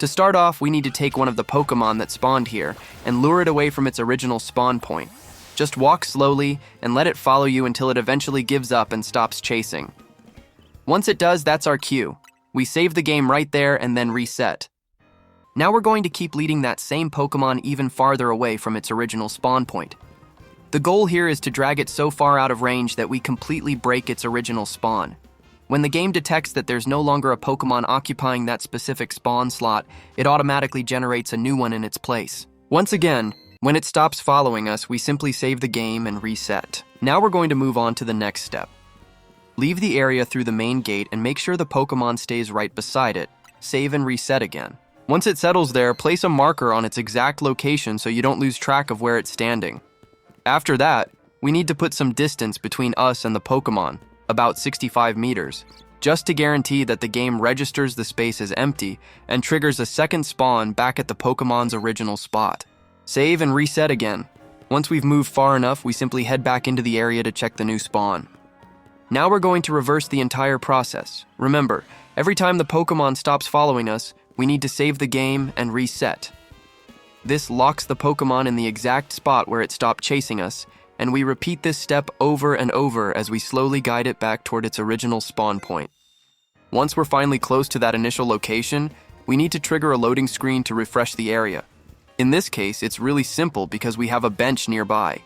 To start off, we need to take one of the Pokémon that spawned here and lure it away from its original spawn point. Just walk slowly and let it follow you until it eventually gives up and stops chasing. Once it does, that's our cue. We save the game right there and then reset. Now we're going to keep leading that same Pokémon even farther away from its original spawn point. The goal here is to drag it so far out of range that we completely break its original spawn. When the game detects that there's no longer a Pokémon occupying that specific spawn slot, it automatically generates a new one in its place. Once again, when it stops following us, we simply save the game and reset. Now we're going to move on to the next step. Leave the area through the main gate and make sure the Pokémon stays right beside it. Save and reset again. Once it settles there, place a marker on its exact location so you don't lose track of where it's standing. After that, we need to put some distance between us and the Pokémon, about 65 meters, just to guarantee that the game registers the space as empty and triggers a second spawn back at the Pokémon's original spot. Save and reset again. Once we've moved far enough, we simply head back into the area to check the new spawn. Now we're going to reverse the entire process. Remember, every time the Pokémon stops following us, we need to save the game and reset. This locks the Pokémon in the exact spot where it stopped chasing us, and we repeat this step over and over as we slowly guide it back toward its original spawn point. Once we're finally close to that initial location, we need to trigger a loading screen to refresh the area. In this case, it's really simple because we have a bench nearby.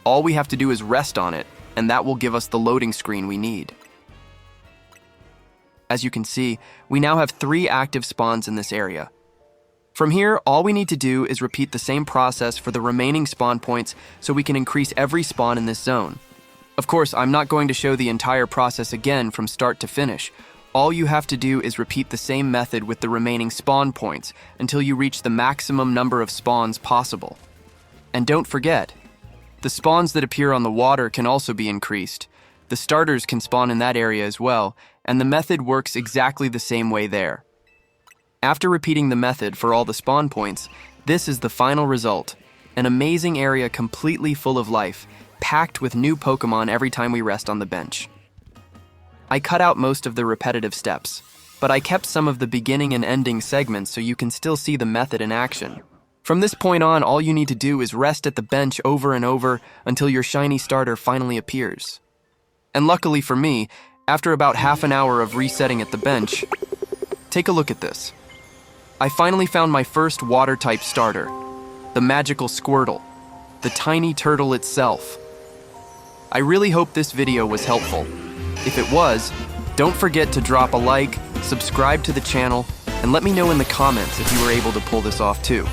All we have to do is rest on it, and that will give us the loading screen we need. As you can see, we now have 3 active spawns in this area. From here, all we need to do is repeat the same process for the remaining spawn points so we can increase every spawn in this zone. Of course, I'm not going to show the entire process again from start to finish. All you have to do is repeat the same method with the remaining spawn points until you reach the maximum number of spawns possible. And don't forget, the spawns that appear on the water can also be increased. The starters can spawn in that area as well, and the method works exactly the same way there. After repeating the method for all the spawn points, this is the final result. An amazing area completely full of life, packed with new Pokémon every time we rest on the bench. I cut out most of the repetitive steps, but I kept some of the beginning and ending segments so you can still see the method in action. From this point on, all you need to do is rest at the bench over and over until your shiny starter finally appears. And luckily for me, after about half an hour of resetting at the bench, take a look at this. I finally found my first water-type starter, the magical Squirtle, the tiny turtle itself. I really hope this video was helpful. If it was, don't forget to drop a like, subscribe to the channel, and let me know in the comments if you were able to pull this off too.